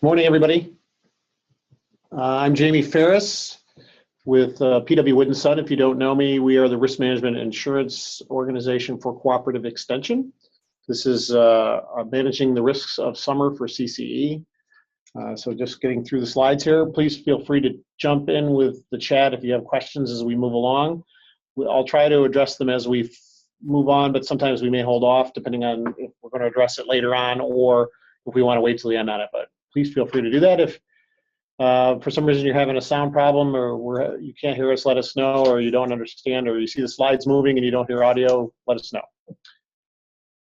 Morning, everybody. I'm Jamie Ferris with PW Wood & Son. If you don't know me, we are the risk management insurance organization for Cooperative Extension. This is managing the risks of summer for CCE. So just getting through the slides here. Please feel free to jump in with the chat if you have questions as we move along. I'll try to address them as we move on, but sometimes we may hold off depending on if we're going to address it later on or if we want to wait till the end on it. But please feel free to do that. If for some reason you're having a sound problem or you can't hear us, let us know, or you don't understand, or you see the slides moving and you don't hear audio, let us know.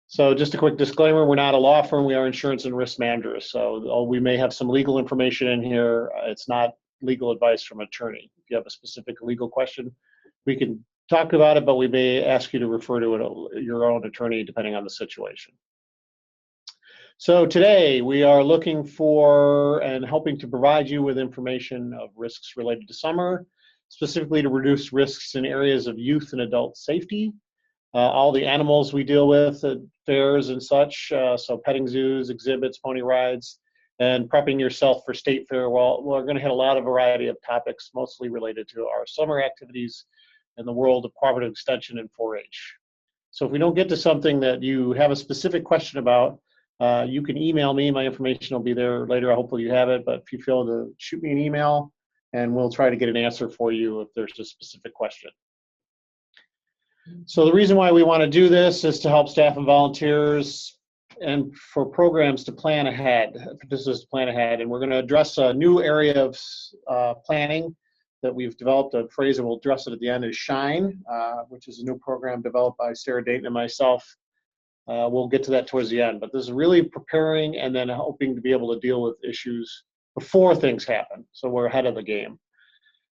So just a quick disclaimer, we're not a law firm, we are insurance and risk managers. So we may have some legal information in here. It's not legal advice from an attorney. If you have a specific legal question, we can talk about it, but we may ask you to refer to your own attorney depending on the situation. So today we are looking for and helping to provide you with information of risks related to summer, specifically to reduce risks in areas of youth and adult safety. All the animals we deal with at fairs and such, so petting zoos, exhibits, pony rides, and prepping yourself for state fair. Well, we're going to hit a lot of variety of topics, mostly related to our summer activities in the world of cooperative extension and 4-H. So if we don't get to something that you have a specific question about, you can email me. My information will be there later. Hopefully you have it, but if you feel to shoot me an email and we'll try to get an answer for you if there's a specific question. So the reason why we want to do this is to help staff and volunteers and for programs to plan ahead, participants to plan ahead. And we're going to address a new area of planning that we've developed. A phrase that we'll address it at the end is SHINE, which is a new program developed by Sarah Dayton and myself. We'll get to that towards the end, but this is really preparing and then hoping to be able to deal with issues before things happen, so we're ahead of the game.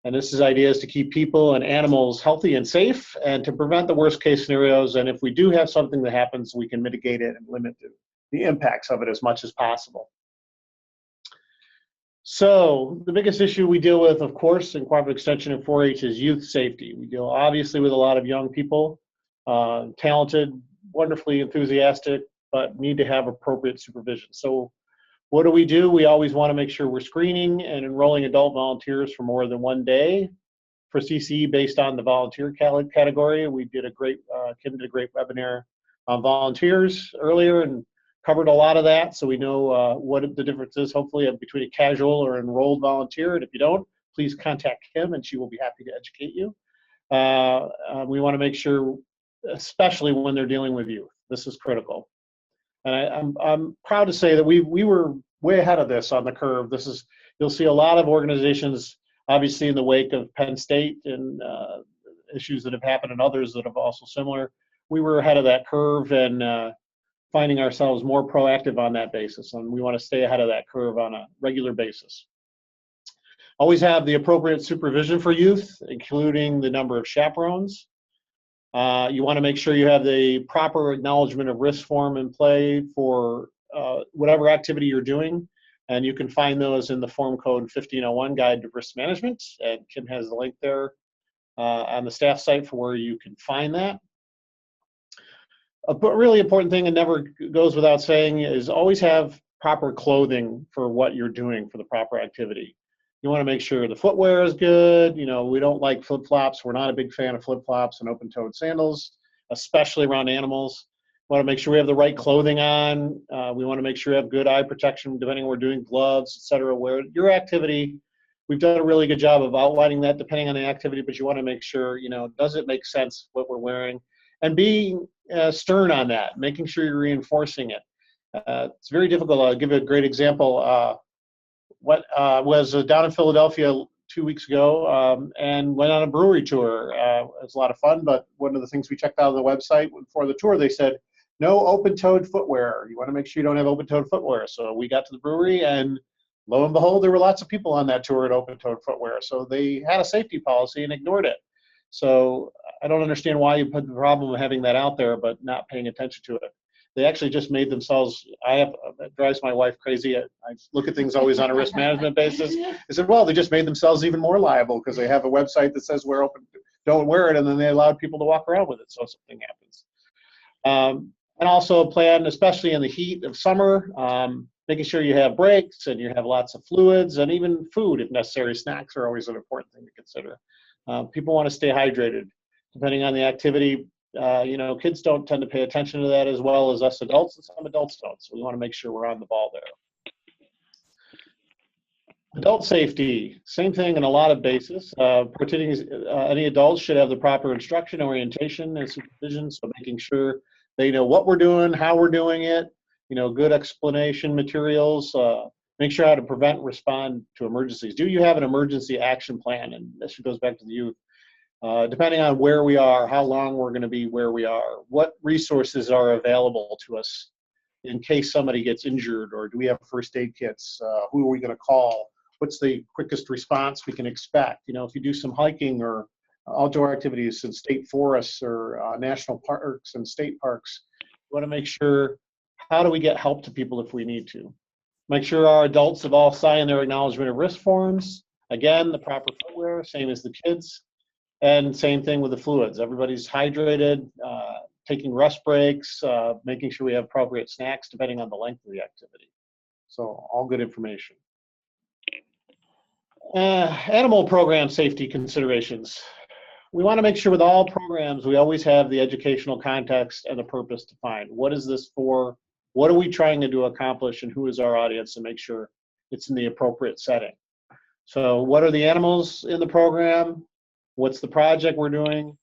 And this is ideas to keep people and animals healthy and safe and to prevent the worst case scenarios, and if we do have something that happens, we can mitigate it and limit the impacts of it as much as possible. So the biggest issue we deal with, of course, in cooperative extension and 4-H is youth safety. We deal obviously with a lot of young people, talented, wonderfully enthusiastic, but need to have appropriate supervision. So what do? We always want to make sure we're screening and enrolling adult volunteers for more than one day for CCE based on the volunteer category. We did a great, Kim did a great webinar on volunteers earlier and covered a lot of that. So we know what the difference is, hopefully, between a casual or enrolled volunteer. And if you don't, please contact Kim and she will be happy to educate you. We want to make sure, especially when they're dealing with youth. This is critical. And I'm proud to say that we were way ahead of this on the curve. You'll see a lot of organizations, obviously in the wake of Penn State and issues that have happened and others that have also similar. We were ahead of that curve and finding ourselves more proactive on that basis. And we want to stay ahead of that curve on a regular basis. Always have the appropriate supervision for youth, including the number of chaperones. You want to make sure you have the proper acknowledgement of risk form in play for whatever activity you're doing, and you can find those in the Form Code 1501 Guide to Risk Management, and Kim has the link there on the staff site for where you can find that. A really important thing, and never goes without saying, is always have proper clothing for what you're doing for the proper activity. You want to make sure the footwear is good. You know, we don't like flip-flops. We're not a big fan of flip-flops and open-toed sandals, especially around animals. We want to make sure we have the right clothing on. We want to make sure we have good eye protection, depending on what we're doing, gloves, etc. Where your activity, we've done a really good job of outlining that depending on the activity, but you want to make sure, you know, does it make sense what we're wearing? And being stern on that, making sure you're reinforcing it. It's very difficult. I'll give you a great example. Was down in Philadelphia 2 weeks ago and went on a brewery tour. It was a lot of fun, but one of the things we checked out on the website before the tour, they said, no open-toed footwear. You want to make sure you don't have open-toed footwear. So we got to the brewery and lo and behold, there were lots of people on that tour in open-toed footwear. So they had a safety policy and ignored it. So I don't understand why you put the problem of having that out there but not paying attention to it. They actually just made themselves, it drives my wife crazy. I look at things always on a risk management basis. I said, well, they just made themselves even more liable because they have a website that says we're open, don't wear it, and then they allowed people to walk around with it, so something happens. And also plan, especially in the heat of summer, making sure you have breaks and you have lots of fluids and even food if necessary. Snacks are always an important thing to consider. People want to stay hydrated. Depending on the activity, kids don't tend to pay attention to that as well as us adults, and some adults don't. So we want to make sure we're on the ball there. Adult safety, same thing in a lot of bases. Any adults should have the proper instruction, orientation, and supervision, so making sure they know what we're doing, how we're doing it, good explanation materials, make sure how to prevent and respond to emergencies. Do you have an emergency action plan? And this goes back to the youth. Depending on where we are, how long we're going to be where we are, what resources are available to us in case somebody gets injured, or do we have first aid kits? Who are we going to call? What's the quickest response we can expect? If you do some hiking or outdoor activities in state forests or national parks and state parks, we want to make sure, how do we get help to people if we need to? Make sure our adults have all signed their acknowledgement of risk forms. Again, the proper footwear, same as the kids. And same thing with the fluids. Everybody's hydrated, taking rest breaks, making sure we have appropriate snacks depending on the length of the activity. So all good information. Animal program safety considerations. We want to make sure with all programs we always have the educational context and the purpose defined. What is this for? What are we trying to accomplish, and who is our audience, and make sure it's in the appropriate setting. So what are the animals in the program? What's the project we're doing?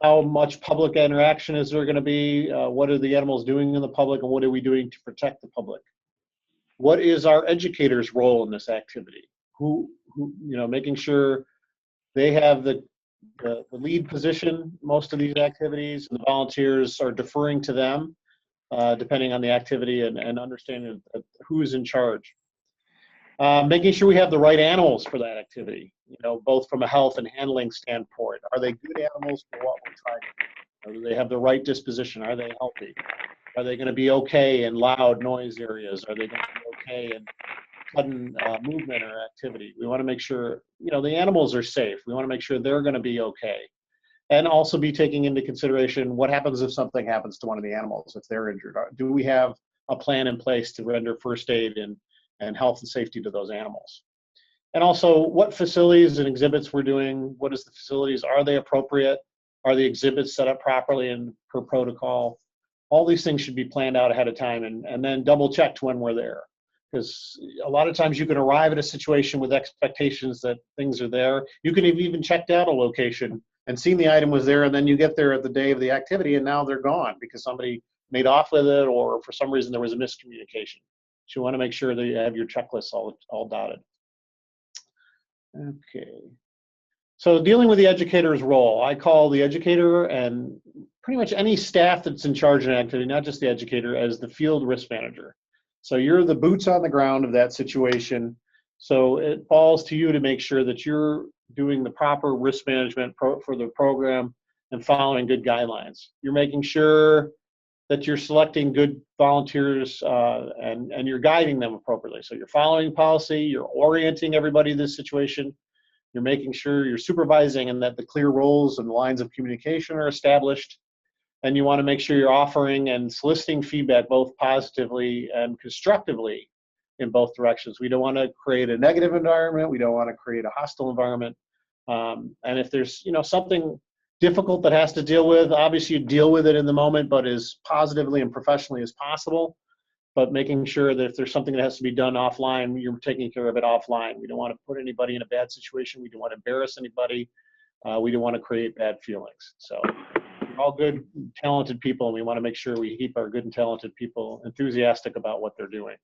How much public interaction is there going to be? What are the animals doing in the public, and what are we doing to protect the public? What is our educators' role in this activity? Who making sure they have the lead position, most of these activities, and the volunteers are deferring to them, depending on the activity, and understanding who's in charge. Making sure we have the right animals for that activity, both from a health and handling standpoint. Are they good animals for what we're trying to do? Do they have the right disposition? Are they healthy? Are they going to be okay in loud noise areas? Are they going to be okay in sudden movement or activity? We want to make sure, the animals are safe. We want to make sure they're going to be okay. And also be taking into consideration what happens if something happens to one of the animals, if they're injured. Do we have a plan in place to render first aid and health and safety to those animals? And also, what facilities and exhibits we're doing, what is the facilities, are they appropriate? Are the exhibits set up properly and per protocol? All these things should be planned out ahead of time, and then double checked when we're there. Because a lot of times you can arrive at a situation with expectations that things are there. You can have even checked out a location and seen the item was there, and then you get there at the day of the activity and now they're gone because somebody made off with it, or for some reason there was a miscommunication. So you want to make sure that you have your checklists all dotted. Okay. So dealing with the educator's role, I call the educator and pretty much any staff that's in charge of an activity, not just the educator, as the field risk manager. So you're the boots on the ground of that situation. So it falls to you to make sure that you're doing the proper risk management for the program and following good guidelines. You're making sure that you're selecting good volunteers and you're guiding them appropriately. So you're following policy, you're orienting everybody to this situation, you're making sure you're supervising and that the clear roles and lines of communication are established, and you want to make sure you're offering and soliciting feedback both positively and constructively in both directions. We don't want to create a negative environment, we don't want to create a hostile environment, and if there's something difficult that has to deal with, obviously you deal with it in the moment, but as positively and professionally as possible, but making sure that if there's something that has to be done offline, you're taking care of it offline. We don't want to put anybody in a bad situation. We don't want to embarrass anybody. We don't want to create bad feelings. So we're all good, talented people, and we want to make sure we keep our good and talented people enthusiastic about what they're doing.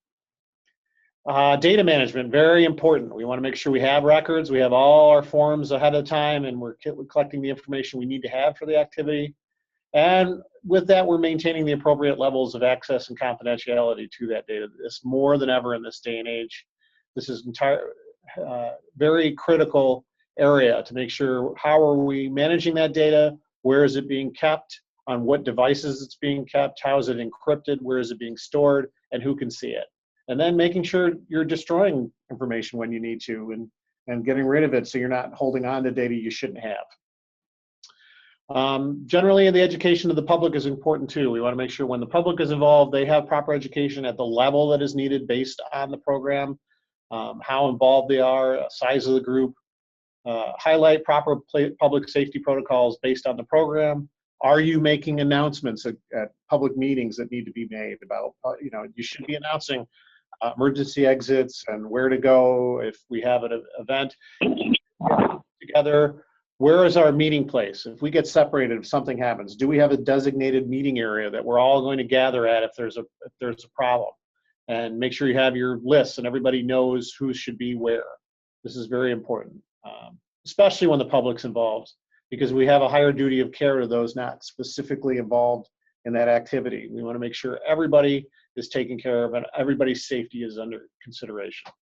Data management, very important. We want to make sure we have records, we have all our forms ahead of time, and we're collecting the information we need to have for the activity. And with that, we're maintaining the appropriate levels of access and confidentiality to that data. This more than ever in this day and age. This is very critical area to make sure how are we managing that data, where is it being kept, on what devices it's being kept, how is it encrypted, where is it being stored, and who can see it. And then making sure you're destroying information when you need to and getting rid of it so you're not holding on to data you shouldn't have. Generally, the education of the public is important too. We want to make sure when the public is involved, they have proper education at the level that is needed based on the program, how involved they are, size of the group, highlight proper public safety protocols based on the program. Are you making announcements at public meetings that need to be made about, you should be announcing emergency exits and where to go if we have an event together. Where is our meeting place? If we get separated, if something happens, do we have a designated meeting area that we're all going to gather at if there's a problem? And make sure you have your lists and everybody knows who should be where. This is very important, especially when the public's involved, because we have a higher duty of care to those not specifically involved in that activity. We want to make sure everybody is taken care of and everybody's safety is under consideration.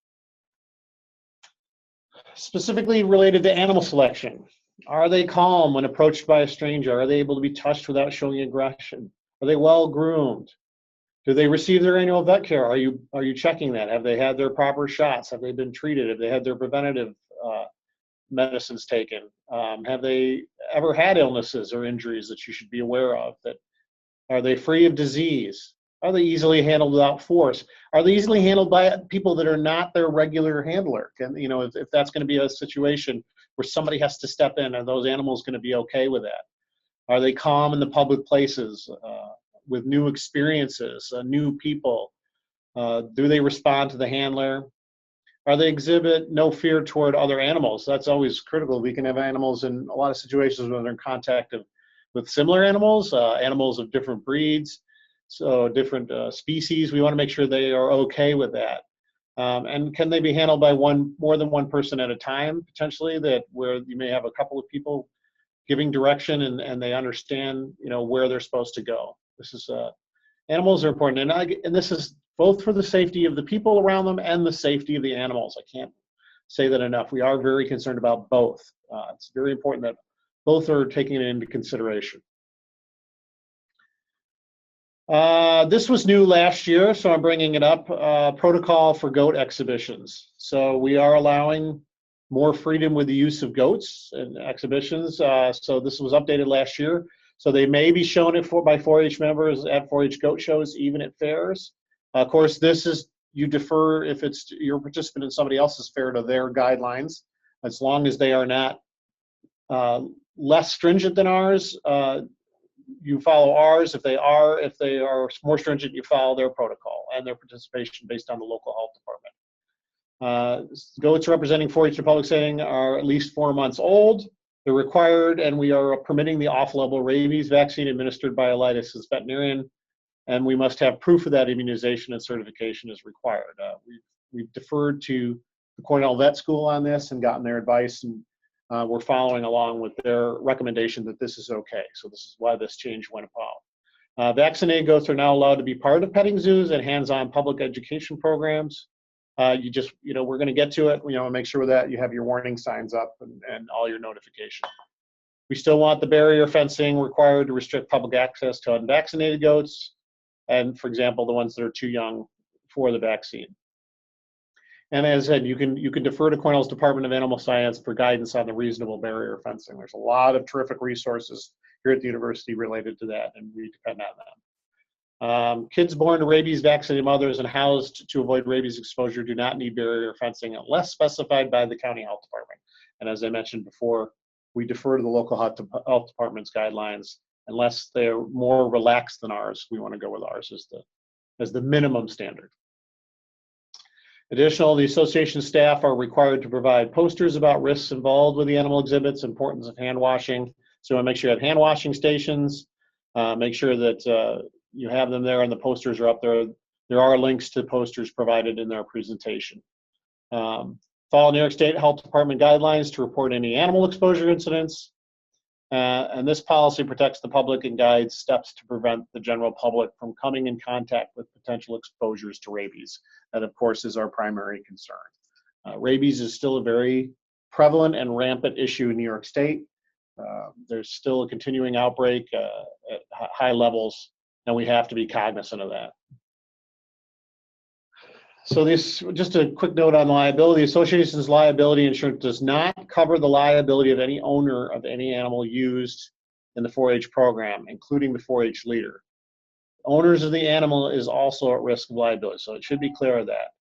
Specifically related to animal selection. Are they calm when approached by a stranger? Are they able to be touched without showing aggression? Are they well groomed? Do they receive their annual vet care? Are you checking that? Have they had their proper shots? Have they been treated? Have they had their preventative medicines taken? Have they ever had illnesses or injuries that you should be aware of? Are they free of disease? Are they easily handled without force? Are they easily handled by people that are not their regular handler? And if that's going to be a situation where somebody has to step in, are those animals going to be okay with that? Are they calm in the public places with new experiences, new people? Do they respond to the handler? Are they exhibit no fear toward other animals? That's always critical. We can have animals in a lot of situations when they're in contact with similar animals, animals of different breeds, so different species. We want to make sure they are okay with that. And can they be handled by more than one person at a time, potentially, where you may have a couple of people giving direction and they understand, where they're supposed to go. This is animals are important, and this is both for the safety of the people around them and the safety of the animals. I can't say that enough. We are very concerned about both. It's very important that both are taking it into consideration. This was new last year, so I'm bringing it up. Protocol for goat exhibitions. So we are allowing more freedom with the use of goats in exhibitions. So this was updated last year. So they may be shown by 4-H members at 4-H goat shows, even at fairs. Of course, you defer if it's your participant in somebody else's fair to their guidelines, as long as they are not less stringent than ours. You follow ours. If they are more stringent, you follow their protocol and their participation based on the local health department. Goats representing 4-H in public setting are at least 4 months old. They're required, and we are permitting the off-label rabies vaccine administered by a licensed veterinarian, and we must have proof of that immunization and certification is required. We've deferred to the Cornell Vet School on this and gotten their advice, and we're following along with their recommendation that this is okay. So this is why this change went about. Vaccinated goats are now allowed to be part of petting zoos and hands-on public education programs. We're going to get to it. Make sure that you have your warning signs up and all your notification. We still want the barrier fencing required to restrict public access to unvaccinated goats, and for example, the ones that are too young for the vaccine. And as I said, you can defer to Cornell's Department of Animal Science for guidance on the reasonable barrier fencing. There's a lot of terrific resources here at the university related to that, and we depend on them. Kids born to rabies vaccinated mothers and housed to avoid rabies exposure do not need barrier fencing unless specified by the county health department. And as I mentioned before, we defer to the local health department's guidelines. Unless they're more relaxed than ours, we want to go with ours as the minimum standard. Additionally, the association staff are required to provide posters about risks involved with the animal exhibits, importance of hand washing. So we want to make sure you have hand washing stations, make sure that you have them there and the posters are up there. There are links to posters provided in their presentation. Follow New York State Health Department guidelines to report any animal exposure incidents. And this policy protects the public and guides steps to prevent the general public from coming in contact with potential exposures to rabies. That, of course, is our primary concern. Rabies is still a very prevalent and rampant issue in New York State. There's still a continuing outbreak at high levels, and we have to be cognizant of that. So just a quick note on liability. The association's liability insurance does not cover the liability of any owner of any animal used in the 4-H program, including the 4-H leader. Owners of the animal is also at risk of liability, so it should be clear of that.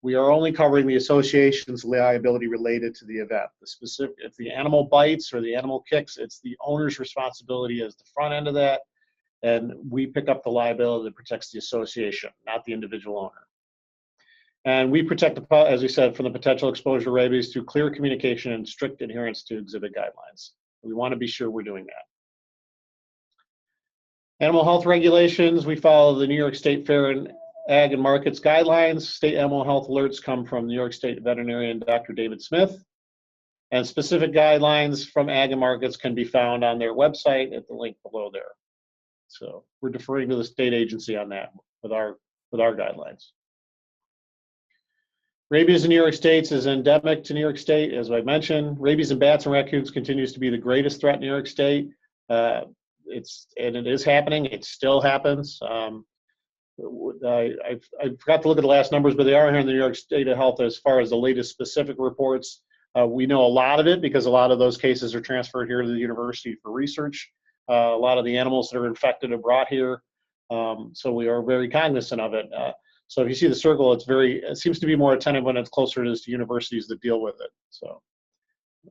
We are only covering the association's liability related to the event. The specific, if the animal bites or the animal kicks, it's the owner's responsibility as the front end of that, and we pick up the liability that protects the association, not the individual owner. And we protect, as we said, from the potential exposure to rabies through clear communication and strict adherence to exhibit guidelines. We want to be sure we're doing that. Animal health regulations, we follow the New York State Fair and Ag and Markets guidelines. State animal health alerts come from New York State veterinarian Dr. David Smith. And specific guidelines from Ag and Markets can be found on their website at the link below there. So we're deferring to the state agency on that with our guidelines. Rabies in New York State is endemic to New York State, as I mentioned. Rabies in bats and raccoons continues to be the greatest threat in New York State. It is happening. It still happens. I forgot to look at the last numbers, but they are here in the New York State of Health as far as the latest specific reports. We know a lot of it because a lot of those cases are transferred here to the university for research. A lot of the animals that are infected are brought here, so we are very cognizant of it. So if you see the circle, it seems to be more attentive when it's closer to universities that deal with it. So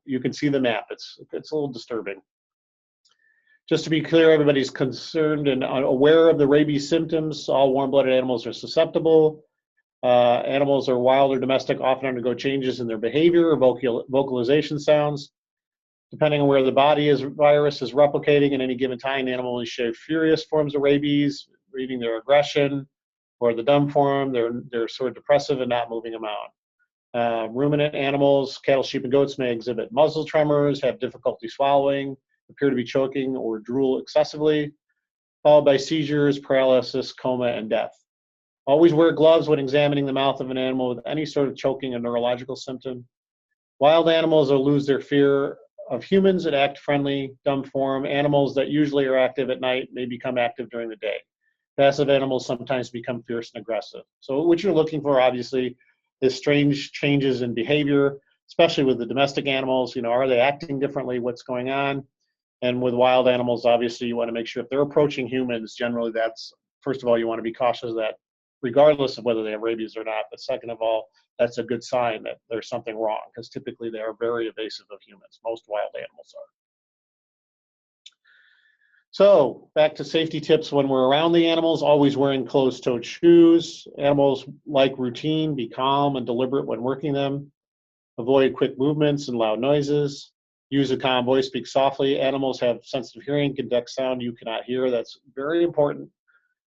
you can see the map. It's a little disturbing. Just to be clear, everybody's concerned and aware of the rabies symptoms. All warm-blooded animals are susceptible. Animals are wild or domestic often undergo changes in their behavior or vocalization sounds. Depending on where the virus is replicating at any given time, the animal will show furious forms of rabies, reading their aggression, or the dumb form, they're sort of depressive and not moving amount. Ruminant animals, cattle, sheep, and goats may exhibit muscle tremors, have difficulty swallowing, appear to be choking or drool excessively, followed by seizures, paralysis, coma, and death. Always wear gloves when examining the mouth of an animal with any sort of choking or neurological symptom. Wild animals will lose their fear of humans and act friendly, dumb form. Animals that usually are active at night may become active during the day. Passive animals sometimes become fierce and aggressive. So what you're looking for, obviously, is strange changes in behavior, especially with the domestic animals. Are they acting differently? What's going on? And with wild animals, obviously, you want to make sure if they're approaching humans, generally that's, first of all, you want to be cautious of that, regardless of whether they have rabies or not. But second of all, that's a good sign that there's something wrong, because typically they are very evasive of humans. Most wild animals are. So back to safety tips when we're around the animals, always wearing closed-toed shoes. Animals like routine, be calm and deliberate when working them. Avoid quick movements and loud noises. Use a calm voice, speak softly. Animals have sensitive hearing, can detect sound you cannot hear. That's very important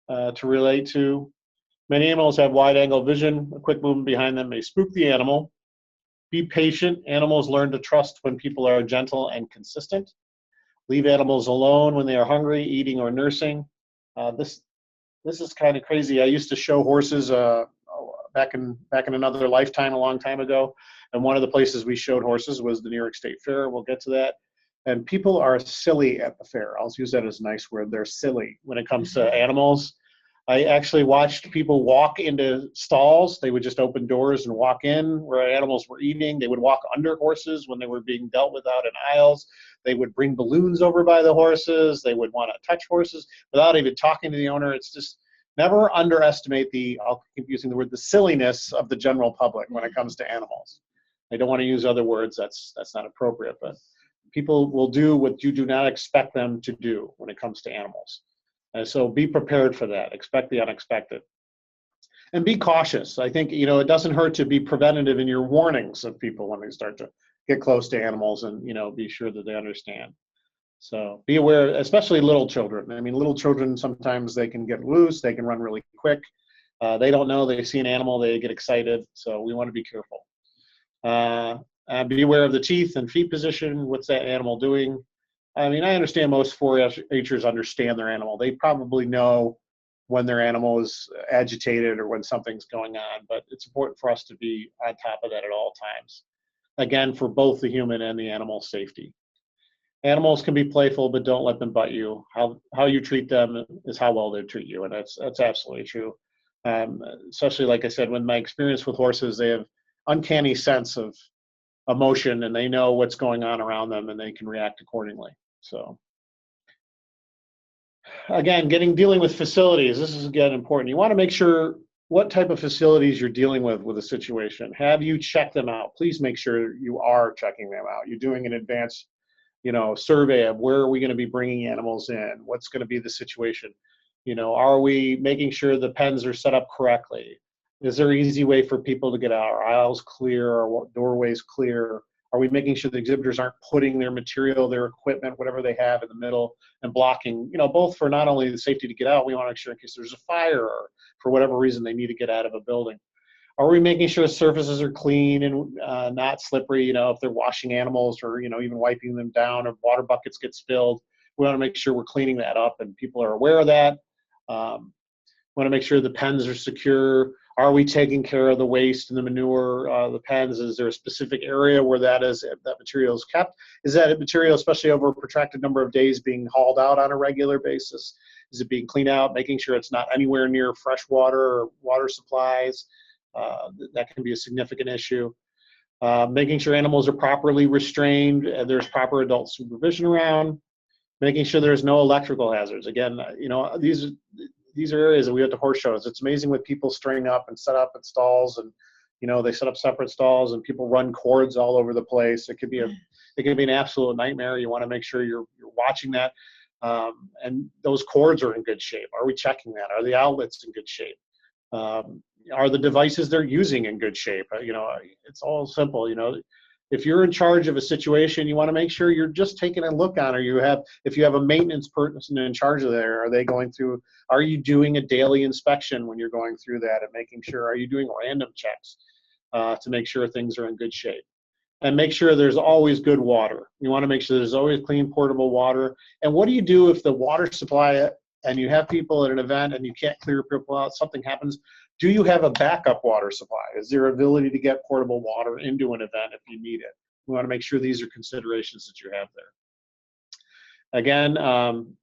to relate to. Many animals have wide-angle vision. A quick movement behind them may spook the animal. Be patient. Animals learn to trust when people are gentle and consistent. Leave animals alone when they are hungry, eating, or nursing. This is kind of crazy. I used to show horses back in another lifetime, a long time ago, and one of the places we showed horses was the New York State Fair. We'll get to that. And people are silly at the fair. I'll use that as a nice word. They're silly when it comes to animals. I actually watched people walk into stalls. They would just open doors and walk in where animals were eating. They would walk under horses when they were being dealt with out in aisles. They would bring balloons over by the horses. They would want to touch horses without even talking to the owner. It's just, never underestimate I'll keep using the word, the silliness of the general public when it comes to animals. I don't want to use other words. That's not appropriate, but people will do what you do not expect them to do when it comes to animals. And so be prepared for that. Expect the unexpected. And be cautious. I think, it doesn't hurt to be preventative in your warnings of people when they start to get close to animals, and, be sure that they understand. So be aware, especially little children. I mean, little children, sometimes they can get loose. They can run really quick. They don't know. They see an animal, they get excited. So we want to be careful. Be aware of the teeth and feet position. What's that animal doing? I mean, I understand most 4-H'ers understand their animal. They probably know when their animal is agitated or when something's going on, but it's important for us to be on top of that at all times. Again, for both the human and the animal safety. Animals can be playful, but don't let them bite you. How you treat them is how well they treat you, and that's absolutely true. Especially, like I said, with my experience with horses, they have uncanny sense of emotion, and they know what's going on around them, and they can react accordingly. So Again, dealing with facilities. This is again important. You want to make sure what type of facilities you're dealing with a situation. Have you checked them out? Please make sure you are checking them out. You're doing an advanced, survey of where are we going to be bringing animals in? What's going to be the situation? Are we making sure the pens are set up correctly? Is there an easy way for people to get out? Are aisles clear? Are doorways clear? Are we making sure the exhibitors aren't putting their material, their equipment, whatever they have in the middle and blocking, both for not only the safety to get out, we want to make sure in case there's a fire or for whatever reason they need to get out of a building. Are we making sure surfaces are clean and not slippery, if they're washing animals or, even wiping them down or water buckets get spilled? We want to make sure we're cleaning that up and people are aware of that. Want to make sure the pens are secure. Are we taking care of the waste and the manure, the pens? Is there a specific area where that material is kept? Is that material, especially over a protracted number of days, being hauled out on a regular basis? Is it being cleaned out, making sure it's not anywhere near fresh water or water supplies? That can be a significant issue. Making sure animals are properly restrained and there's proper adult supervision around. Making sure there's no electrical hazards. Again, these are areas that we have to horse shows. It's amazing what people string up and set up in stalls, and they set up separate stalls, and people run cords all over the place. It could be an absolute nightmare. You want to make sure you're watching that, and those cords are in good shape. Are we checking that? Are the outlets in good shape? Are the devices they're using in good shape? It's all simple. If you're in charge of a situation, you want to make sure you're just taking a look on, or if you have a maintenance person in charge of there, are you doing a daily inspection when you're going through that and making sure, are you doing random checks to make sure things are in good shape? And make sure there's always good water. You want to make sure there's always clean, portable water. And what do you do if the water supply, and you have people at an event and you can't clear people out, something happens? Do you have a backup water supply? Is there ability to get portable water into an event if you need it? We want to make sure these are considerations that you have there. Again,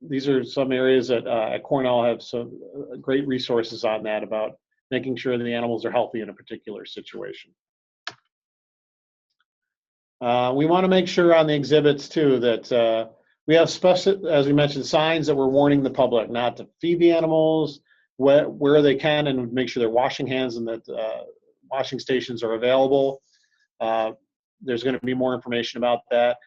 these are some areas that at Cornell have some great resources on that about making sure the animals are healthy in a particular situation. We want to make sure on the exhibits too that we have special, as we mentioned, signs that we're warning the public not to feed the animals, where they can, and make sure they're washing hands and that washing stations are available. There's going to be more information about that.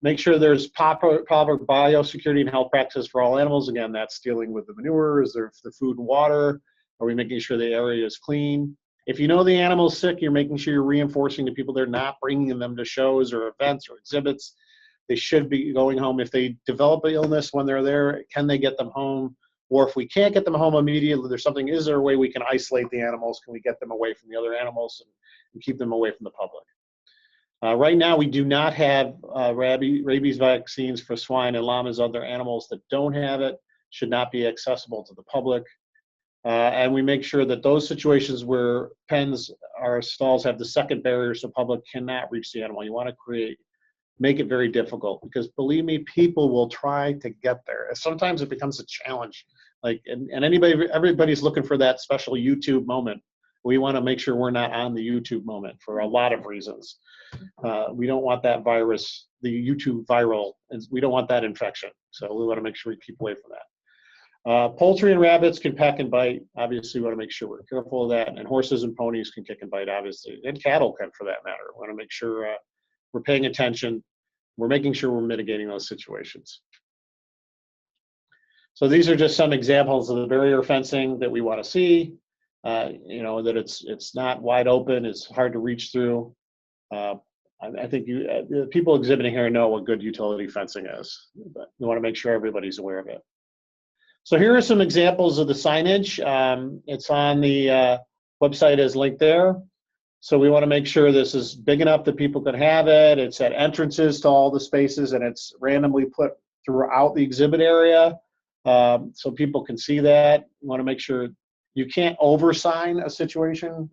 Make sure there's proper biosecurity and health practices for all animals. Again, that's dealing with the manure. Is there the food and water? Are we making sure the area is clean? If you know the animal's sick, you're making sure you're reinforcing to people they're not bringing them to shows or events or exhibits. They should be going home. If they develop an illness when they're there, can they get them home? Or if we can't get them home immediately, is there a way we can isolate the animals? Can we get them away from the other animals and keep them away from the public? Right now, we do not have rabies vaccines for swine and llamas. Other animals that don't have it should not be accessible to the public. And we make sure that those situations where pens or stalls have the second barrier so public cannot reach the animal, you want to make it very difficult, because believe me, people will try to get there. Sometimes it becomes a challenge. And everybody's looking for that special YouTube moment. We want to make sure we're not on the YouTube moment for a lot of reasons. We don't want that virus, the YouTube viral, and we don't want that infection. So we want to make sure we keep away from that. Poultry and rabbits can peck and bite. Obviously, we want to make sure we're careful of that. And horses and ponies can kick and bite, obviously. And cattle can, for that matter. We want to make sure we're paying attention. We're making sure we're mitigating those situations. So these are just some examples of the barrier fencing that we want to see. That it's not wide open, it's hard to reach through. I think the people exhibiting here know what good utility fencing is, but we want to make sure everybody's aware of it. So here are some examples of the signage. It's on the website as linked there. So we want to make sure this is big enough that people can have it. It's at entrances to all the spaces, and it's randomly put throughout the exhibit area so people can see that. You want to make sure you can't oversign a situation.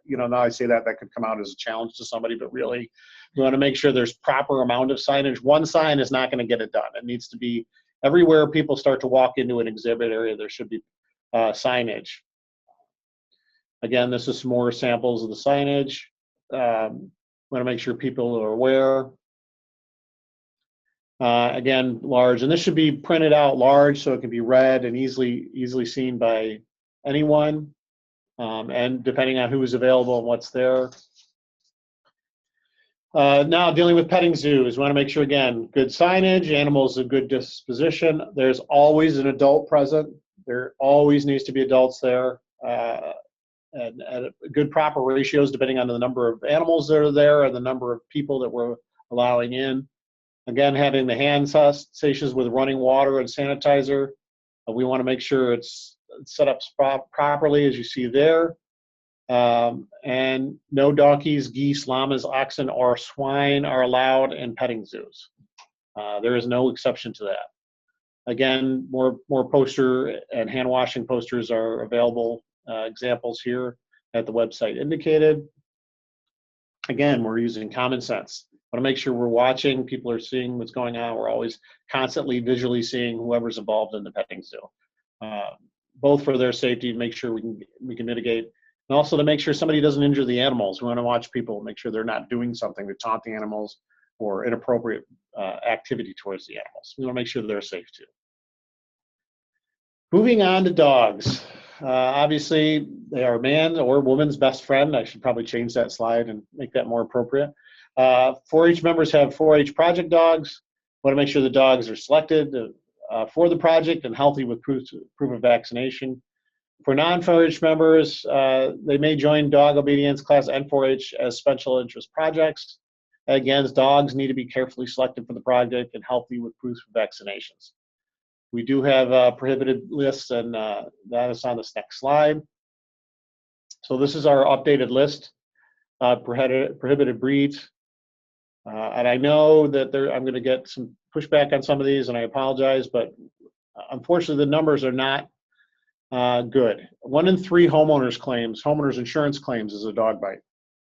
Now I say that could come out as a challenge to somebody, but really we want to make sure there's proper amount of signage. One sign is not going to get it done. It needs to be everywhere people start to walk into an exhibit area, there should be signage. Again, this is some more samples of the signage. Want to make sure people are aware. Again, large, and this should be printed out large so it can be read and easily seen by anyone, and depending on who is available and what's there. Now, dealing with petting zoos, we want to make sure, again, good signage, animals of good disposition. There's always an adult present. There always needs to be adults there, and good proper ratios depending on the number of animals that are there and the number of people that we're allowing in. Again, having the hand stations with running water and sanitizer. We want to make sure it's set up properly, as you see there. And no donkeys, geese, llamas, oxen, or swine are allowed in petting zoos. There is no exception to that. Again, more poster and hand washing posters are available, examples here at the website indicated. Again, we're using common sense. Want to make sure we're watching, people are seeing what's going on. We're always constantly visually seeing whoever's involved in the petting zoo, both for their safety, to make sure we can mitigate, and also to make sure somebody doesn't injure the animals. We want to watch people, make sure they're not doing something to taunt the animals or inappropriate activity towards the animals. We want to make sure they're safe too. Moving on to dogs. Obviously, they are man or woman's best friend. I should probably change that slide and make that more appropriate. 4-H members have 4-H project dogs. Want to make sure the dogs are selected for the project and healthy with proof of vaccination. For non-4-H members, they may join dog obedience class and 4-H as special interest projects. Again, dogs need to be carefully selected for the project and healthy with proof of vaccinations. We do have prohibited lists, and that is on this next slide. So this is our updated list of prohibited breeds. And I know that I'm going to get some pushback on some of these, and I apologize, but unfortunately the numbers are not good. 1 in 3 homeowners insurance claims is a dog bite,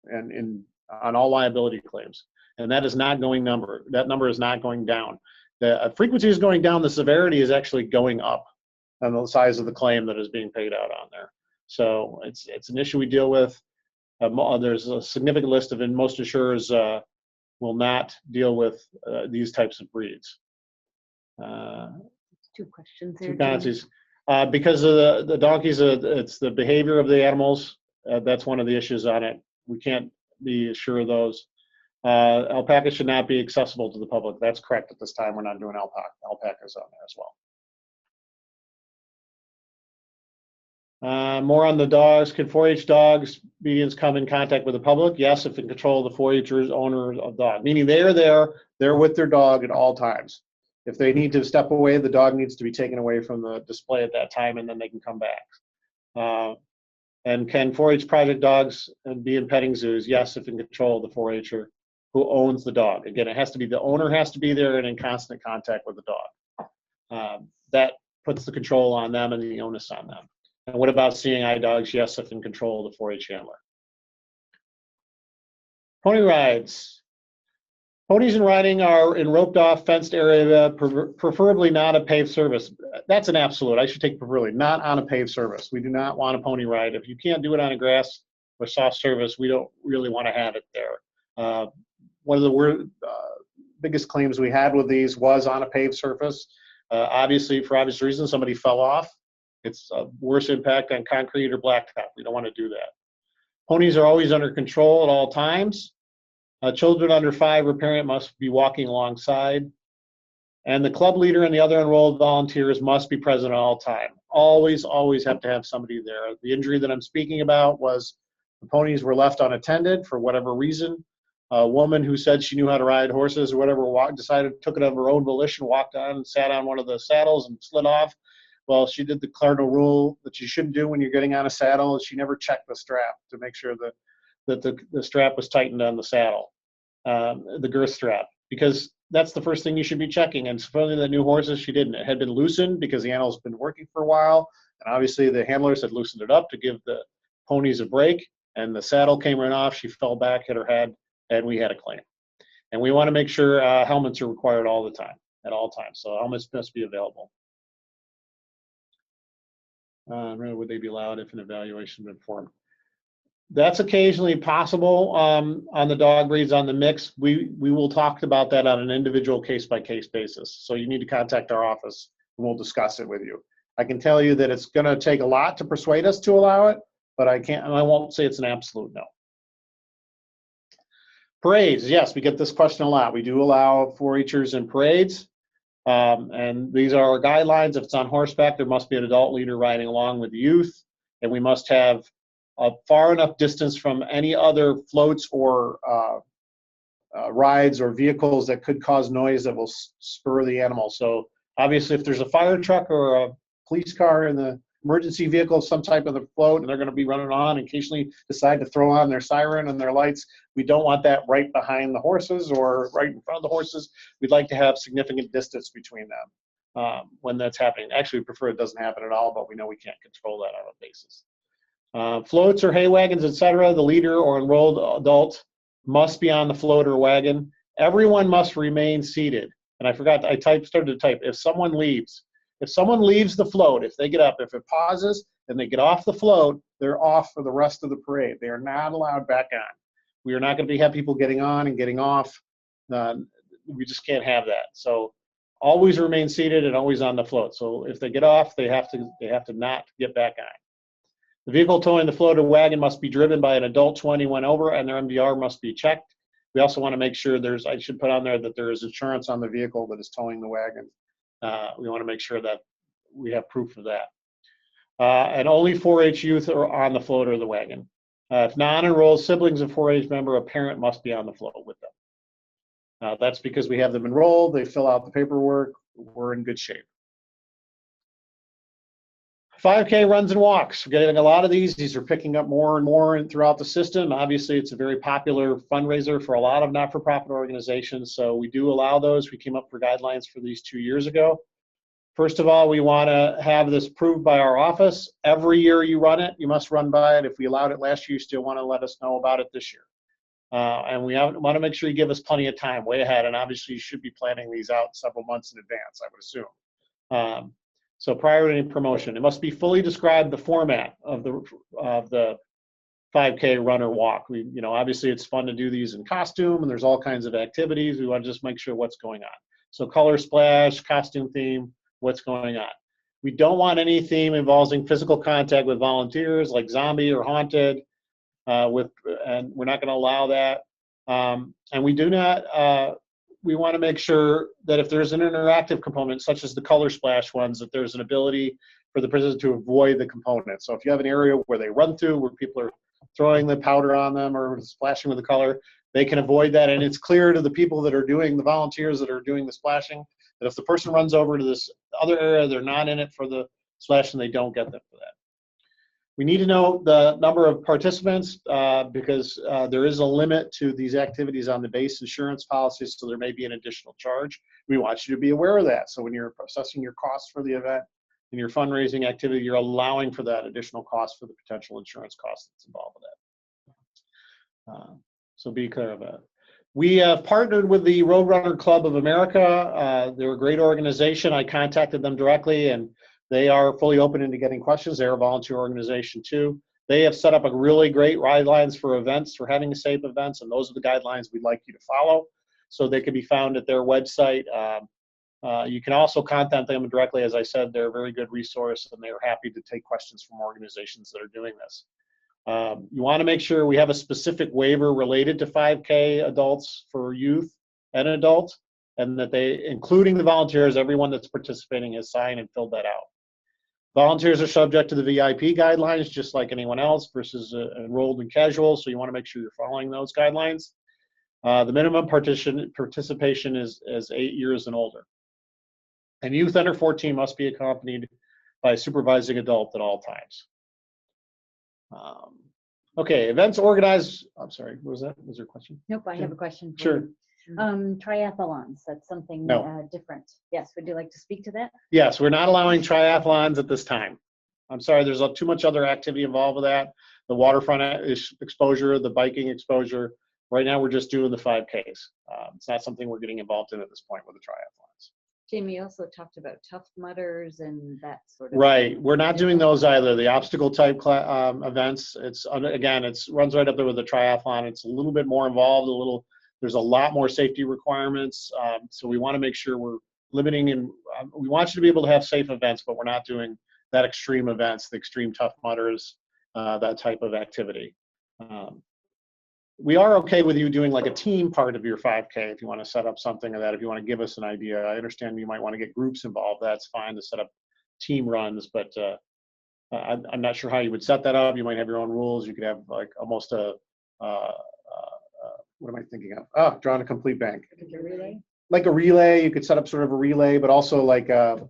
and on all liability claims, and that is not going number. That number is not going down. The frequency is going down. The severity is actually going up on the size of the claim that is being paid out on there. So it's an issue we deal with. There's a significant list of, and most insurers will not deal with these types of breeds. 2 questions there. 2 penalties. Because of the donkeys, it's the behavior of the animals. That's one of the issues on it. We can't be sure of those. Alpacas should not be accessible to the public. That's correct at this time. We're not doing alpacas on there as well. More on the dogs. Can 4-H dogs, obedience, come in contact with the public? Yes, if in control of the 4-Hers owner of dog. Meaning they're there, they're with their dog at all times. If they need to step away, the dog needs to be taken away from the display at that time, and then they can come back. And can 4-H project dogs be in petting zoos? Yes, if in control of the 4-Her who owns the dog. Again, it has to be, the owner has to be there and in constant contact with the dog. That puts the control on them and the onus on them. And what about seeing eye dogs? Yes, if in control of the 4-H handler. Pony rides. Ponies and riding are in roped off fenced area, preferably not a paved surface. That's an absolute. I should take preferably, not on a paved surface. We do not want a pony ride. If you can't do it on a grass or soft surface, we don't really want to have it there. One of the biggest claims we had with these was on a paved surface. Obviously, for obvious reasons, somebody fell off. It's a worse impact on concrete or blacktop. We don't want to do that. Ponies are always under control at all times. Children under 5 or parent must be walking alongside. And the club leader and the other enrolled volunteers must be present at all time. Always have to have somebody there. The injury that I'm speaking about was the ponies were left unattended for whatever reason. A woman who said she knew how to ride horses or whatever took it of her own volition, walked on and sat on one of the saddles and slid off. Well, she did the cardinal rule that you shouldn't do when you're getting on a saddle. She never checked the strap to make sure that the strap was tightened on the saddle, the girth strap, because that's the first thing you should be checking. And supposedly the new horses, she didn't. It had been loosened because the animal's been working for a while. And obviously the handlers had loosened it up to give the ponies a break. And the saddle came right off. She fell back, hit her head, and we had a claim. And we want to make sure helmets are required all the time, at all times. So helmets must be available. Would they be allowed if an evaluation had been formed? That's occasionally possible on the dog breeds, on the mix. We will talk about that on an individual case-by-case basis. So you need to contact our office and we'll discuss it with you. I can tell you that it's going to take a lot to persuade us to allow it, but I won't say it's an absolute no. Parades, yes, we get this question a lot. We do allow 4-Hers in parades, and these are our guidelines. If it's on horseback, there must be an adult leader riding along with the youth, and we must have a far enough distance from any other floats or rides or vehicles that could cause noise that will spur the animal. So obviously, if there's a fire truck or a police car in the emergency vehicle, some type of the float, and they're going to be running on, and occasionally decide to throw on their siren and their lights, we don't want that right behind the horses or right in front of the horses. We'd like to have significant distance between them when that's happening. Actually, we prefer it doesn't happen at all, but we know we can't control that on a basis. Floats or hay wagons, etc., the leader or enrolled adult must be on the float or wagon. Everyone must remain seated. And I forgot, started to type, if someone leaves the float, if they get up, if it pauses and they get off the float, they're off for the rest of the parade. They are not allowed back on. We are not going to have people getting on and getting off. We just can't have that. So always remain seated and always on the float. So if they get off, they have to not get back on. The vehicle towing the float or wagon must be driven by an adult 21 over, and their MDR must be checked. We also want to make sure I should put on there that there is insurance on the vehicle that is towing the wagon. We want to make sure that we have proof of that. And only 4-H youth are on the float or the wagon. If non-enrolled siblings of 4-H member, a parent must be on the float with them. That's because we have them enrolled, they fill out the paperwork, we're in good shape. 5K runs and walks. We're getting a lot of these. These are picking up more and more throughout the system. Obviously, it's a very popular fundraiser for a lot of not-for-profit organizations, so we do allow those. We came up with guidelines for these 2 years ago. First of all, we want to have this approved by our office. Every year you run it, you must run by it. If we allowed it last year, you still want to let us know about it this year. And we want to make sure you give us plenty of time, way ahead, and obviously you should be planning these out several months in advance, I would assume. So prior to any promotion, it must be fully described the format of the 5K run or walk. Obviously it's fun to do these in costume, and there's all kinds of activities. We want to just make sure what's going on. So color splash, costume theme, what's going on. We don't want any theme involving physical contact with volunteers, like zombie or haunted, and we're not going to allow that. And we do not. We want to make sure that if there's an interactive component, such as the color splash ones, that there's an ability for the participant to avoid the component. So if you have an area where they run through, where people are throwing the powder on them or splashing with the color, they can avoid that. And it's clear to the people that are doing, the volunteers that are doing the splashing, that if the person runs over to this other area, they're not in it for the splash and they don't get them for that. We need to know the number of participants because there is a limit to these activities on the base insurance policy, so there may be an additional charge. We want you to be aware of that. So when you're assessing your costs for the event and your fundraising activity, you're allowing for that additional cost for the potential insurance cost that's involved with that. So be clear of that. We have partnered with the Roadrunner Club of America. They're a great organization. I contacted them directly, and they are fully open into getting questions. They're a volunteer organization too. They have set up a really great guidelines for events, for having safe events, and those are the guidelines we'd like you to follow. So they can be found at their website. You can also contact them directly. As I said, they're a very good resource, and they're happy to take questions from organizations that are doing this. You want to make sure we have a specific waiver related to 5K adults for youth and adults, and that they, including the volunteers, everyone that's participating has signed and filled that out. Volunteers are subject to the VIP guidelines, just like anyone else, versus enrolled and casual, so you want to make sure you're following those guidelines. The minimum participation is 8 years and older. And youth under 14 must be accompanied by a supervising adult at all times. Okay, events organized. I'm sorry, what was that? Was there a question? Nope, I have a question. Sure. Triathlons, that's something different. Yes, would you like to speak to that? Yes, we're not allowing triathlons at this time. I'm sorry, there's too much other activity involved with that. The waterfront exposure, the biking exposure. Right now we're just doing the 5Ks. It's not something we're getting involved in at this point with the triathlons. Jamie also talked about Tough Mudders and that sort of Right. We're not doing those either. The obstacle type events, again, runs right up there with the triathlon. It's a little bit more involved, there's a lot more safety requirements. So we want to make sure we're limiting, and we want you to be able to have safe events, but we're not doing that extreme events, the extreme Tough Mudders, that type of activity. We are okay with you doing like a team part of your 5K if you want to set up something of that, if you want to give us an idea. I understand you might want to get groups involved. That's fine to set up team runs, but I'm not sure how you would set that up. You might have your own rules. You could have like almost what am I thinking of? Oh, drawing a complete blank. Like a relay. You could set up sort of a relay, but also like a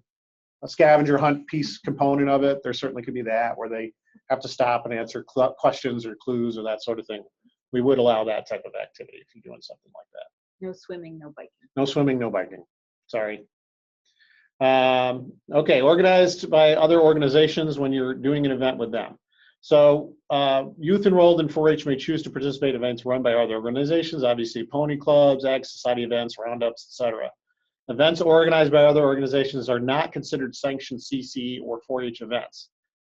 scavenger hunt piece component of it. There certainly could be that where they have to stop and answer questions or clues or that sort of thing. We would allow that type of activity if you're doing something like that. No swimming, no biking. No swimming, no biking. Sorry. Okay, organized by other organizations when you're doing an event with them. So youth enrolled in 4-H may choose to participate in events run by other organizations, obviously pony clubs, ag society events, roundups, etc. Events organized by other organizations are not considered sanctioned CCE or 4-H events.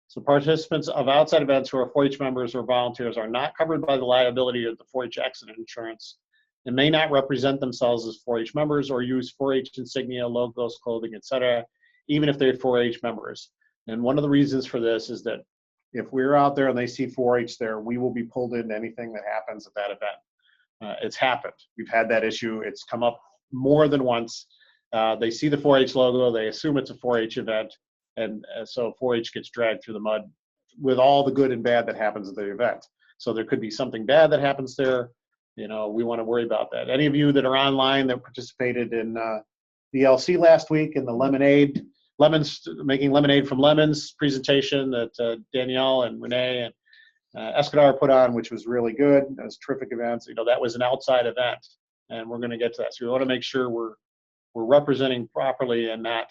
So participants of outside events who are 4-H members or volunteers are not covered by the liability of the 4-H accident insurance and may not represent themselves as 4-H members or use 4-H insignia, logos, clothing, etc., even if they're 4-H members. And one of the reasons for this is that if we're out there and they see 4-H there, we will be pulled into anything that happens at that event. It's happened. We've had that issue. It's come up more than once. They see the 4-H logo, they assume it's a 4-H event, and so 4-H gets dragged through the mud with all the good and bad that happens at the event. So there could be something bad that happens there. You know, we want to worry about that. Any of you that are online that participated in the LC last week in the making lemonade from lemons presentation that Danielle and Renee and Escadar put on, which was really good. It was terrific events. You know, that was an outside event, and we're going to get to that. So we want to make sure we're representing properly and not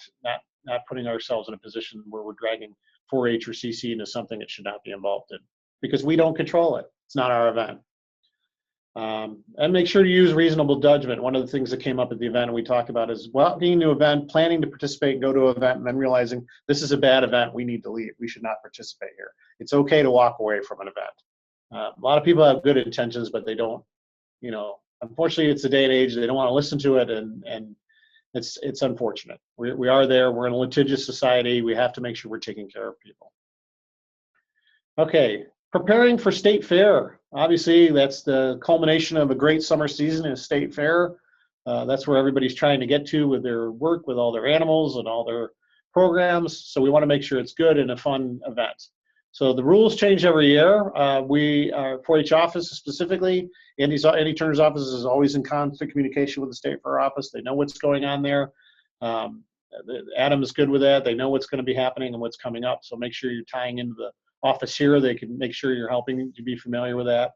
putting ourselves in a position where we're dragging 4-H or CC into something it should not be involved in, because we don't control it. It's not our event. And make sure to use reasonable judgment. One of the things that came up at the event and we talked about is walking to an event, planning to participate, go to an event, and then realizing this is a bad event, we need to leave. We should not participate here. It's okay to walk away from an event. A lot of people have good intentions, but they don't, you know, unfortunately it's the day and age, they don't want to listen to it, and it's unfortunate. We are there, we're in a litigious society, we have to make sure we're taking care of people. Okay, preparing for state fair. Obviously, that's the culmination of a great summer season in state fair. That's where everybody's trying to get to with their work, with all their animals and all their programs. So we want to make sure it's good and a fun event. So the rules change every year. Our 4-H office specifically, Andy Turner's office is always in constant communication with the State Fair office. They know what's going on there. Adam is good with that. They know what's going to be happening and what's coming up. So make sure you're tying into the office here. They can make sure you're helping to be familiar with that.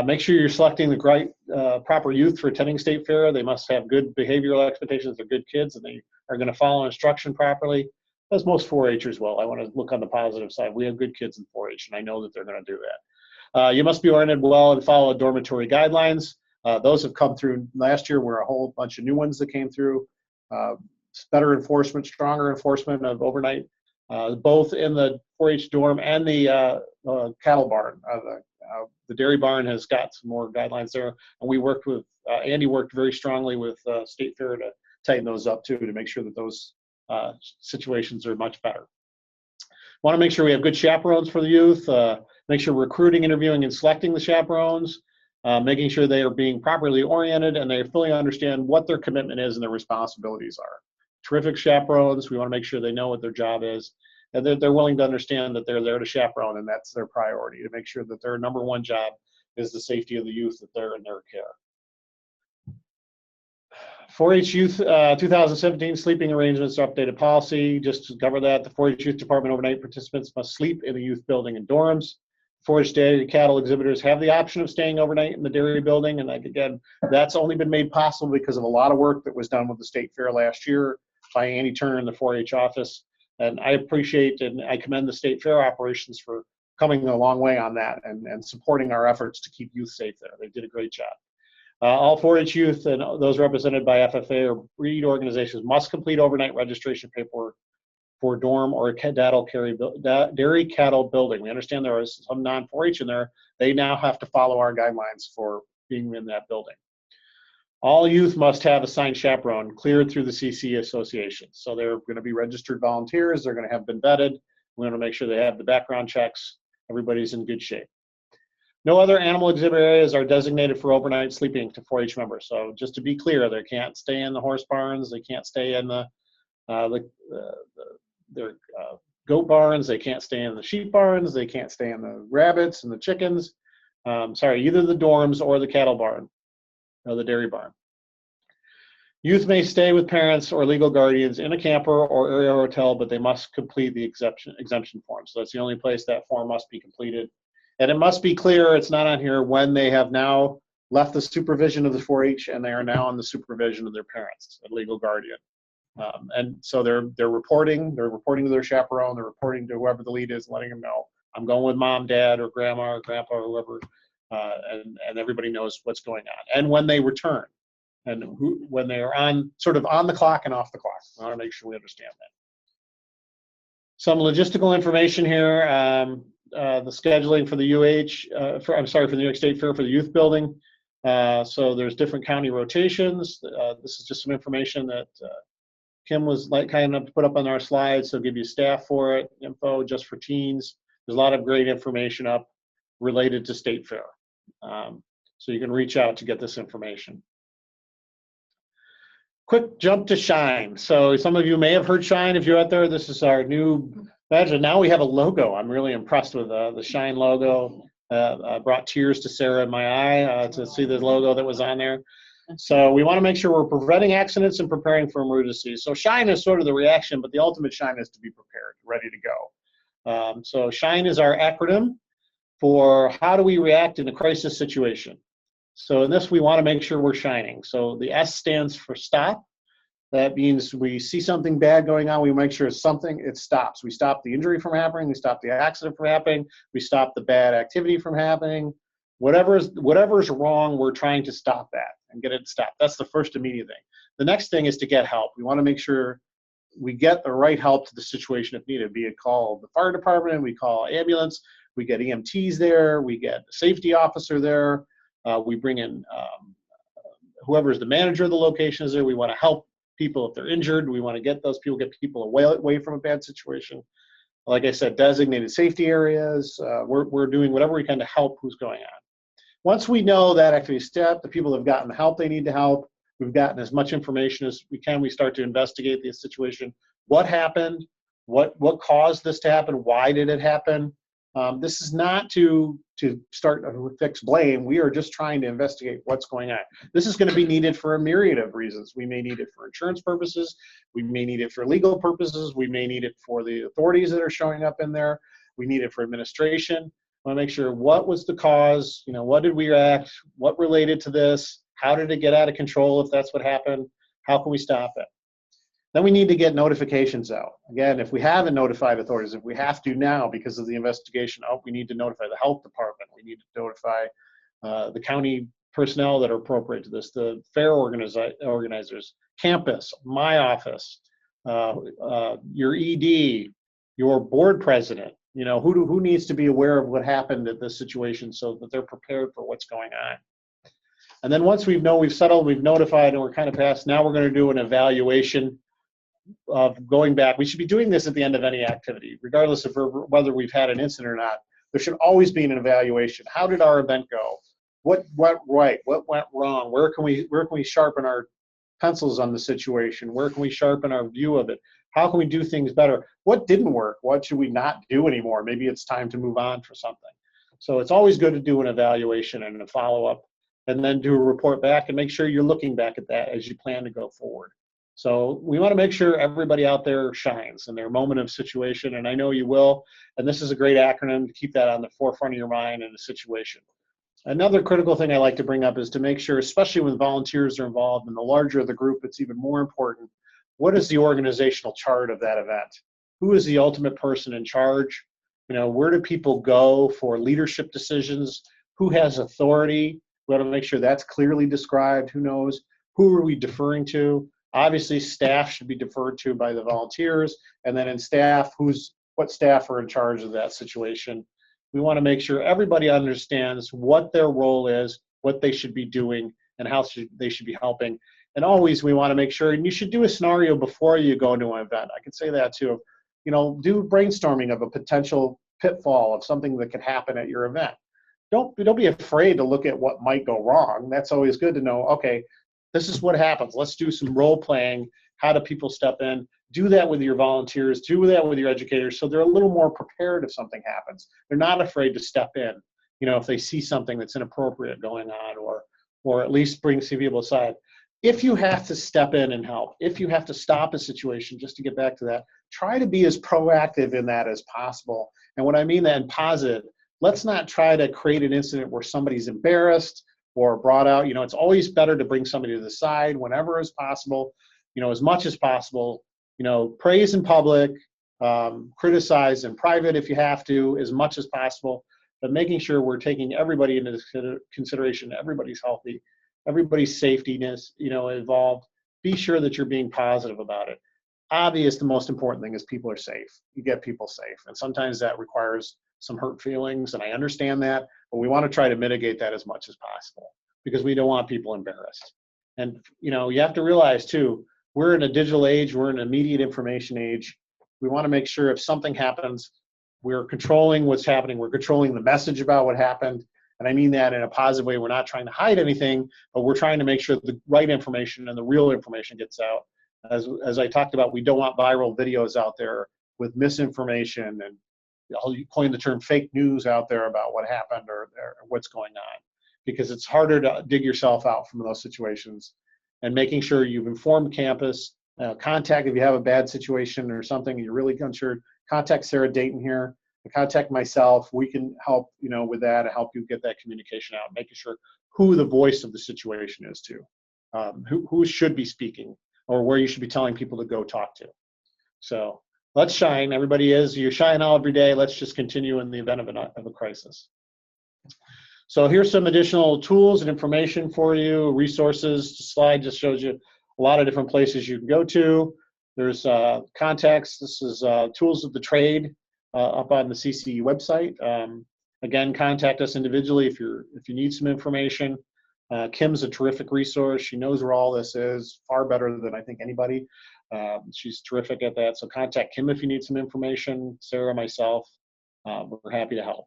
Make sure you're selecting the proper youth for attending State Fair. They must have good behavioral expectations. They're good kids and they are going to follow instruction properly, as most 4-Hers will. I want to look on the positive side. We have good kids in 4-H, and I know that they're going to do that. You must be oriented well and follow dormitory guidelines. Those have come through last year. Were a whole bunch of new ones that came through. Better enforcement, stronger enforcement of overnight, both in the 4-H dorm and the cattle barn. The dairy barn has got some more guidelines there, and we worked with Andy worked very strongly with State Fair to tighten those up too, to make sure that those situations are much better. Want to make sure we have good chaperones for the youth, make sure recruiting, interviewing, and selecting the chaperones, making sure they are being properly oriented and they fully understand what their commitment is and their responsibilities are. Terrific chaperones, we want to make sure they know what their job is, and they're willing to understand that they're there to chaperone, and that's their priority, to make sure that their number one job is the safety of the youth that they're in their care. 4-H Youth 2017 sleeping arrangements are updated policy. Just to cover that, the 4-H Youth Department overnight participants must sleep in the youth building and dorms. 4-H dairy cattle exhibitors have the option of staying overnight in the dairy building, and like, again, that's only been made possible because of a lot of work that was done with the State Fair last year by Andy Turner in the 4-H office. And I appreciate and I commend the State Fair operations for coming a long way on that and supporting our efforts to keep youth safe there. They did a great job. All 4-H youth and those represented by FFA or breed organizations must complete overnight registration paperwork for dorm or dairy cattle building. We understand there is some non-4-H in there. They now have to follow our guidelines for being in that building. All youth must have assigned chaperone cleared through the CCE association. So they're going to be registered volunteers. They're going to have been vetted. We want to make sure they have the background checks. Everybody's in good shape. No other animal exhibit areas are designated for overnight sleeping to 4-H members. So just to be clear, they can't stay in the horse barns. They can't stay in their goat barns. They can't stay in the sheep barns. They can't stay in the rabbits and the chickens. Either the dorms or the cattle barn or the dairy barn. Youth may stay with parents or legal guardians in a camper or area hotel, but they must complete the exemption form. So that's the only place that form must be completed. And it must be clear, it's not on here, when they have now left the supervision of the 4-H and they are now on the supervision of their parents, a legal guardian. And so they're reporting to their chaperone, they're reporting to whoever the lead is, letting them know, I'm going with mom, dad, or grandma, or grandpa, or whoever, and everybody knows what's going on. And when they return, and when they are on the clock and off the clock. I want to make sure we understand that. Some logistical information here. The scheduling for the for the New York State Fair for the youth building. So there's different county rotations. This is just some information that Kim was kind enough to put up on our slides. So give you staff for it, info just for teens. There's a lot of great information up related to State Fair. So you can reach out to get this information. Quick jump to Shine. So some of you may have heard Shine if you're out there. This is our new, imagine now we have a logo. I'm really impressed with the Shine logo. Brought tears to Sarah in my eye to see the logo that was on there. So we want to make sure we're preventing accidents and preparing for emergencies. So Shine is sort of the reaction, but the ultimate Shine is to be prepared, ready to go. So Shine is our acronym for how do we react in a crisis situation. So in this, we want to make sure we're shining. So the S stands for stop. That means we see something bad going on, we make sure it's something, it stops. We stop the injury from happening, we stop the accident from happening, we stop the bad activity from happening. Whatever's wrong, we're trying to stop that and get it stopped. That's the first immediate thing. The next thing is to get help. We want to make sure we get the right help to the situation if needed, be it call the fire department, we call ambulance, we get EMTs there, we get a safety officer there, we bring in whoever's the manager of the location is there. We want to help people if they're injured. We want to get people away from a bad situation. Like I said, designated safety areas. We're doing whatever we can to help who's going on. Once we know that activity step, the people have gotten the help they need to help, we've gotten as much information as we can, we start to investigate the situation. What happened? What caused this to happen? Why did it happen? This is not to start to fix blame. We are just trying to investigate what's going on. This is going to be needed for a myriad of reasons. We may need it for insurance purposes. We may need it for legal purposes. We may need it for the authorities that are showing up in there. We need it for administration. We want to make sure what was the cause, what did we react, what related to this, how did it get out of control if that's what happened, how can we stop it? Then we need to get notifications out. Again, if we haven't notified authorities, if we have to now because of the investigation, we need to notify the health department. We need to notify the county personnel that are appropriate to this, the fair organizers, campus, my office, your ED, your board president. Who needs to be aware of what happened at this situation so that they're prepared for what's going on. And then once we've settled, we've notified, and we're kind of past, now we're going to do an evaluation of going back. We should be doing this at the end of any activity, regardless of whether we've had an incident or not. There should always be an evaluation. How did our event go? What went right? What went wrong? Where can we sharpen our pencils on the situation? Where can we sharpen our view of it? How can we do things better? What didn't work? What should we not do anymore? Maybe it's time to move on for something. So it's always good to do an evaluation and a follow-up, and then do a report back and make sure you're looking back at that as you plan to go forward. So we want to make sure everybody out there shines in their moment of situation, and I know you will. And this is a great acronym to keep that on the forefront of your mind in a situation. Another critical thing I like to bring up is to make sure, especially when volunteers are involved, and the larger the group, it's even more important. What is the organizational chart of that event? Who is the ultimate person in charge? Where do people go for leadership decisions? Who has authority? We want to make sure that's clearly described. Who knows? Who are we deferring to? Obviously, staff should be deferred to by the volunteers. And then in staff, what staff are in charge of that situation? We want to make sure everybody understands what their role is, what they should be doing, and how they should be helping. And always we want to make sure, and you should do a scenario before you go into an event. I could say that too. Do brainstorming of a potential pitfall of something that could happen at your event. Don't be afraid to look at what might go wrong. That's always good to know, okay, this is what happens. Let's do some role playing. How do people step in? Do that with your volunteers. Do that with your educators so they're a little more prepared if something happens. They're not afraid to step in, if they see something that's inappropriate going on, or at least bring some people aside. If you have to step in and help, if you have to stop a situation, just to get back to that, try to be as proactive in that as possible. And when I mean that in positive, let's not try to create an incident where somebody's embarrassed or brought out. It's always better to bring somebody to the side whenever is possible, as much as possible. Praise in public, criticize in private if you have to, as much as possible, but making sure we're taking everybody into consideration. Everybody's healthy, everybody's safety involved. Be sure that you're being positive about it. Obvious, the most important thing is people are safe. You get people safe, and sometimes that requires some hurt feelings, and I understand that, but we want to try to mitigate that as much as possible because we don't want people embarrassed. And you have to realize too, we're in a digital age, we're in an immediate information age. We want to make sure if something happens, we're controlling what's happening, we're controlling the message about what happened. And I mean that in a positive way. We're not trying to hide anything, but we're trying to make sure the right information and the real information gets out. As I talked about, we don't want viral videos out there with misinformation, and I'll coin the term fake news out there about what happened or what's going on, because it's harder to dig yourself out from those situations. And making sure you've informed campus, contact if you have a bad situation or something and you're really unsure, contact Sarah Dayton here, contact myself. We can help with that and help you get that communication out, making sure who the voice of the situation is to, who should be speaking, or where you should be telling people to go talk to. So let's shine. You shine all every day. Let's just continue in the event of a crisis. So here's some additional tools and information for you, resources. The slide just shows you a lot of different places you can go to. There's contacts. This is tools of the trade up on the CCE website. Again, contact us individually if you need some information. Kim's a terrific resource. She knows where all this is, far better than I think anybody. She's terrific at that. So contact Kim if you need some information. Sarah, myself, we're happy to help.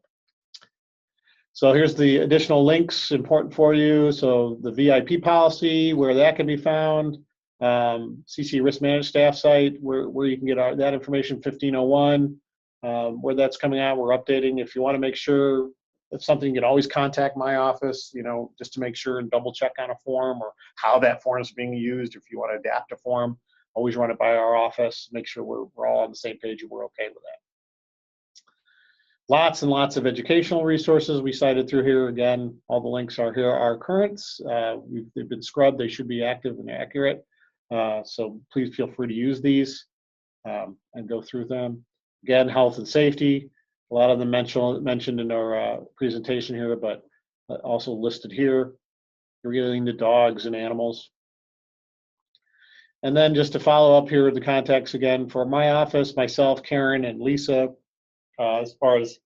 So here's the additional links important for you. So the VIP policy, where that can be found. CCE Risk Management Staff site, where you can get that information, 1501, where that's coming out. We're updating. If you want to make sure if something, you can always contact my office, just to make sure and double check on a form or how that form is being used. If you want to adapt a form, always run it by our office. Make sure we're all on the same page and we're okay with that. Lots and lots of educational resources we cited through here. Again, all the links are here, are current. They've been scrubbed. They should be active and accurate. So please feel free to use these and go through them. Again, health and safety. A lot of them mentioned in our presentation here, but also listed here. Relating to dogs and animals. And then just to follow up here, the contacts again for my office, myself, Karen, and Lisa. As far as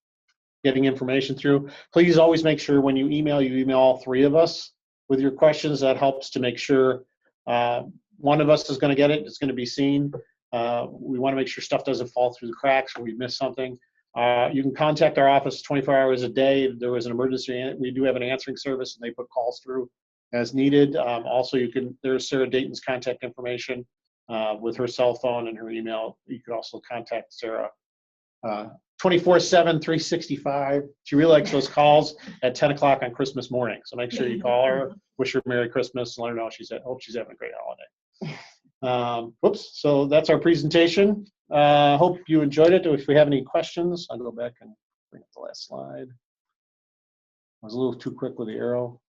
getting information through, please always make sure when you email all three of us with your questions. That helps to make sure one of us is going to get it. It's going to be seen. We want to make sure stuff doesn't fall through the cracks or we miss something. You can contact our office 24 hours a day. If there was an emergency, we do have an answering service and they put calls through as needed. Also, there's Sarah Dayton's contact information with her cell phone and her email. You could also contact Sarah 24/7, 365. She really likes those calls at 10 o'clock on Christmas morning. So make sure you call her, wish her Merry Christmas, and let her know hope she's having a great holiday. Whoops, so that's our presentation. Hope you enjoyed it. If we have any questions, I'll go back and bring up the last slide. I was a little too quick with the arrow.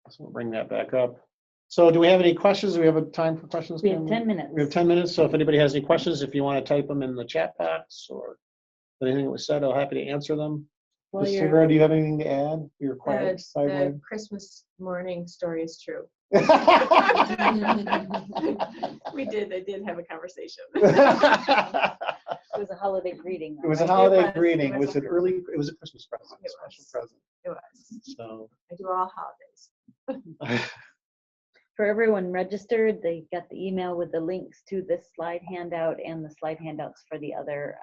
So we'll bring that back up. So do we have any questions? Do we have a time for questions? We have 10 minutes. We have 10 minutes. So if anybody has any questions, if you want to type them in the chat box or anything that was said, I'm happy to answer them. Well, Sarah, do you have anything to add? You're quiet. The Christmas morning story is true. I did have a conversation. It was a holiday greeting. It was a right? holiday was. greeting. It It was was a- an early. It was a Christmas present. It A special was. present. It was. So. I do all holidays. For everyone registered, they got the email with the links to this slide handout and the slide handouts for the other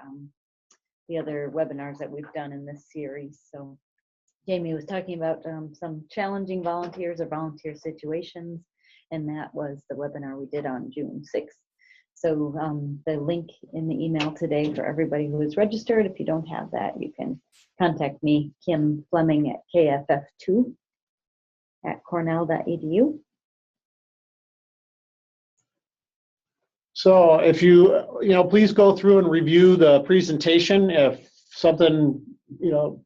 webinars that we've done in this series. So Jamie was talking about some challenging volunteers or volunteer situations, and that was the webinar we did on June 6th. So the link in the email today for everybody who is registered, if you don't have that, you can contact me, Kim Fleming at kff2@cornell.edu. So if you please go through and review the presentation. If something,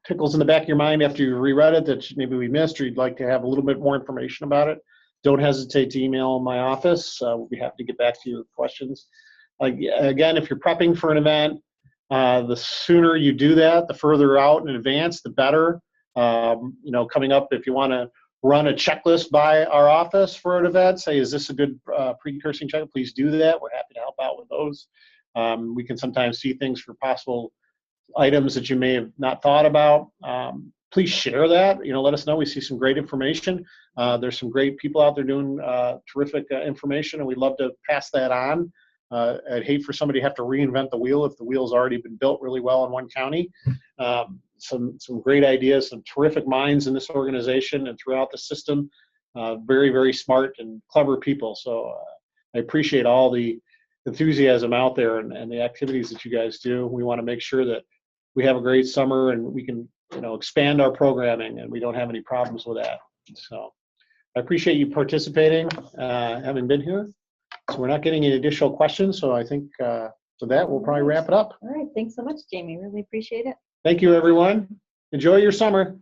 tickles in the back of your mind after you reread it that maybe we missed, or you'd like to have a little bit more information about it, don't hesitate to email my office. We'll be happy to get back to you with questions. Again, if you're prepping for an event, the sooner you do that, the further out in advance, the better. Coming up, if you want to run a checklist by our office for an event, say, is this a good precursing check? Please do that. We're happy to help out with those. We can sometimes see things for possible items that you may have not thought about. Please share that. Let us know. We see some great information. There's some great people out there doing terrific information, and we'd love to pass that on. I'd hate for somebody to have to reinvent the wheel if the wheel's already been built really well in one county. Some great ideas, some terrific minds in this organization and throughout the system. Very, very smart and clever people. So I appreciate all the enthusiasm out there and the activities that you guys do. We want to make sure that we have a great summer and we can expand our programming, and we don't have any problems with that. So I appreciate you participating, having been here. So we're not getting any additional questions, so I think for that we'll probably wrap it up. All right, thanks so much, Jamie. Really appreciate it. Thank you, everyone. Enjoy your summer.